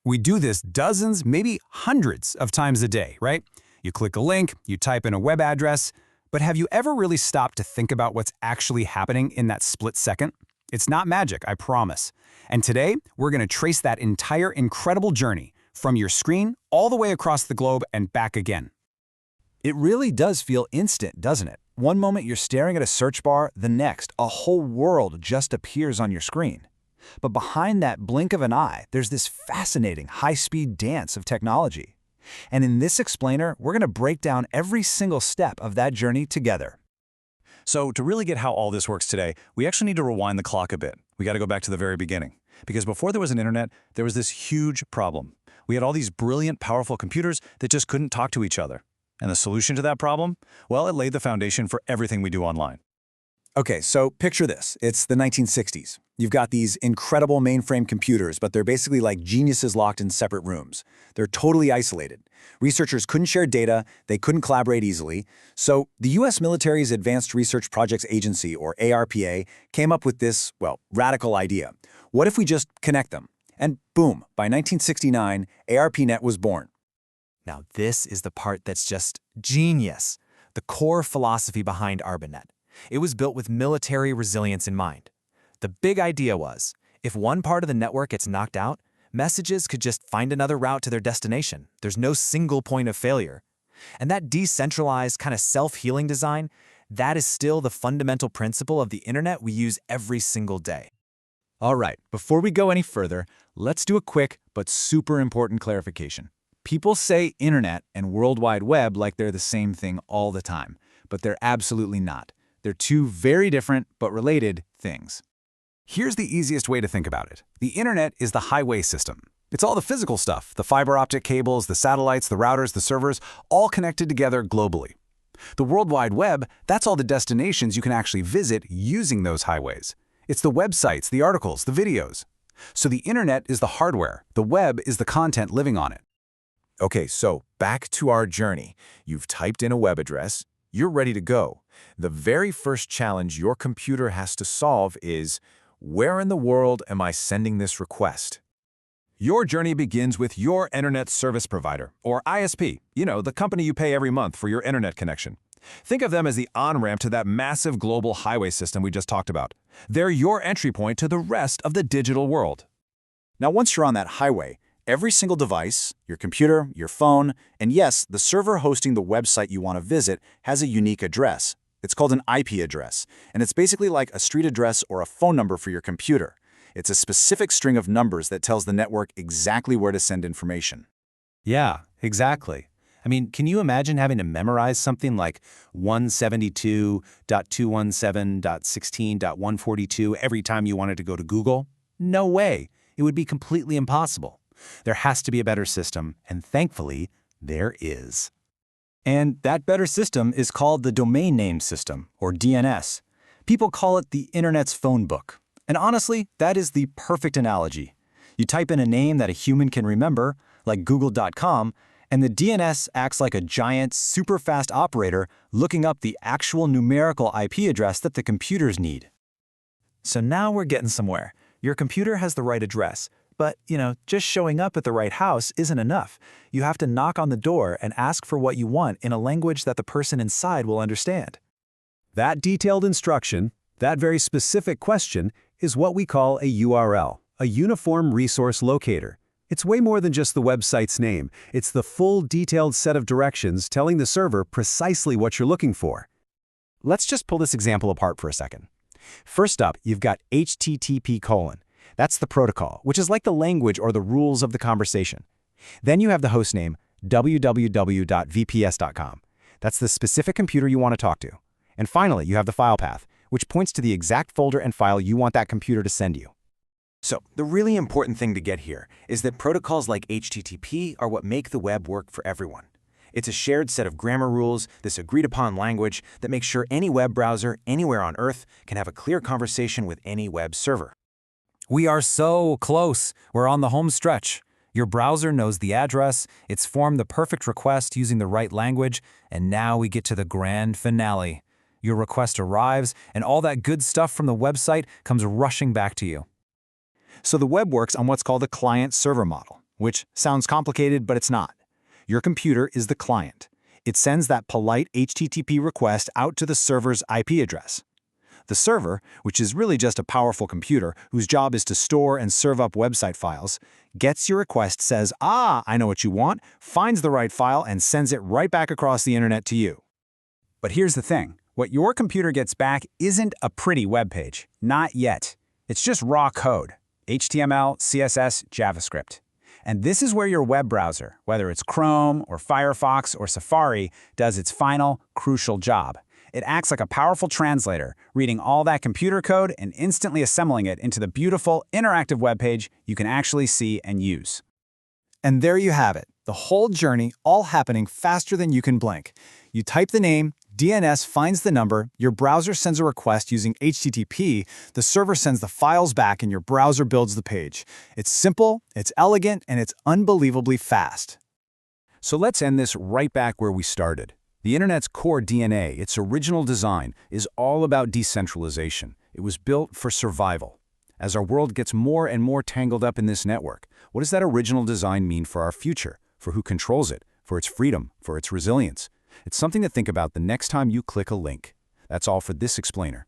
We do this dozens, maybe hundreds of times a day, right? You click a link, you type in a web address, but have you ever really stopped to think about what's actually happening in that split second? It's not magic, I promise. And today, we're going to trace that entire incredible journey from your screen all the way across the globe and back again. It really does feel instant, doesn't it? One moment you're staring at a search bar, the next, a whole world just appears on your screen. But behind that blink of an eye, there's this fascinating high-speed dance of technology. And in this explainer, we're going to break down every single step of that journey together. So to really get how all this works today, we actually need to rewind the clock a bit. We got to go back to the very beginning. Because before there was an internet, there was this huge problem. We had all these brilliant, powerful computers that just couldn't talk to each other. And the solution to that problem? Well, it laid the foundation for everything we do online. Okay, so picture this. It's the 1960s. You've got these incredible mainframe computers, but they're basically like geniuses locked in separate rooms. They're totally isolated. Researchers couldn't share data, they couldn't collaborate easily. So the US military's Advanced Research Projects Agency, or ARPA, came up with this, well, radical idea. What if we just connect them? And boom, by 1969, ARPANET was born. Now this is the part that's just genius, the core philosophy behind ARPANET. It was built with military resilience in mind. The big idea was, if one part of the network gets knocked out, messages could just find another route to their destination. There's no single point of failure. And that decentralized kind of self-healing design, that is still the fundamental principle of the internet we use every single day. All right, before we go any further, let's do a quick but super important clarification. People say internet and World Wide Web like they're the same thing all the time, but they're absolutely not. They're two very different but related things. Here's the easiest way to think about it. The internet is the highway system. It's all the physical stuff, the fiber optic cables, the satellites, the routers, the servers, all connected together globally. The World Wide Web, that's all the destinations you can actually visit using those highways. It's the websites, the articles, the videos. So the internet is the hardware, the web is the content living on it. Okay, so back to our journey. You've typed in a web address, you're ready to go. The very first challenge your computer has to solve is, where in the world am I sending this request? Your journey begins with your internet service provider, or ISP, the company you pay every month for your internet connection. Think of them as the on-ramp to that massive global highway system we just talked about. They're your entry point to the rest of the digital world. Now, once you're on that highway, every single device, your computer, your phone, and yes, the server hosting the website you want to visit has a unique address. It's called an IP address, and it's basically like a street address or a phone number for your computer. It's a specific string of numbers that tells the network exactly where to send information. Yeah, exactly. I mean, can you imagine having to memorize something like 172.217.16.142 every time you wanted to go to Google? No way. It would be completely impossible. There has to be a better system, and thankfully, there is. And that better system is called the Domain Name System, or DNS. People call it the Internet's phone book. And honestly, that is the perfect analogy. You type in a name that a human can remember, like google.com, and the DNS acts like a giant, super-fast operator looking up the actual numerical IP address that the computers need. So now we're getting somewhere. Your computer has the right address, but, just showing up at the right house isn't enough. You have to knock on the door and ask for what you want in a language that the person inside will understand. That detailed instruction, that very specific question, is what we call a URL, a Uniform Resource Locator. It's way more than just the website's name. It's the full, detailed set of directions telling the server precisely what you're looking for. Let's just pull this example apart for a second. First up, you've got HTTP:. That's the protocol, which is like the language or the rules of the conversation. Then you have the hostname, www.vps.com. That's the specific computer you want to talk to. And finally, you have the file path, which points to the exact folder and file you want that computer to send you. So, the really important thing to get here is that protocols like HTTP are what make the web work for everyone. It's a shared set of grammar rules, this agreed-upon language that makes sure any web browser anywhere on Earth can have a clear conversation with any web server. We are so close. We're on the home stretch. Your browser knows the address, it's formed the perfect request using the right language, and now we get to the grand finale. Your request arrives, and all that good stuff from the website comes rushing back to you. So the web works on what's called the client-server model. which sounds complicated, but it's not. Your computer is the client. It sends that polite HTTP request out to the server's IP address. The server, which is really just a powerful computer whose job is to store and serve up website files, gets your request, says, "Ah, I know what you want," finds the right file, and sends it right back across the internet to you. But here's the thing. What your computer gets back isn't a pretty web page. Not yet. It's just raw code. HTML, CSS, JavaScript. And this is where your web browser, whether it's Chrome or Firefox or Safari, does its final, crucial job. It acts like a powerful translator, reading all that computer code and instantly assembling it into the beautiful, interactive web page you can actually see and use. And there you have it, the whole journey all happening faster than you can blink. You type the name, DNS finds the number, your browser sends a request using HTTP, the server sends the files back, and your browser builds the page. It's simple, it's elegant, and it's unbelievably fast. So let's end this right back where we started. The Internet's core DNA, its original design, is all about decentralization. It was built for survival. As our world gets more and more tangled up in this network, what does that original design mean for our future, for who controls it, for its freedom, for its resilience? It's something to think about the next time you click a link. That's all for this explainer.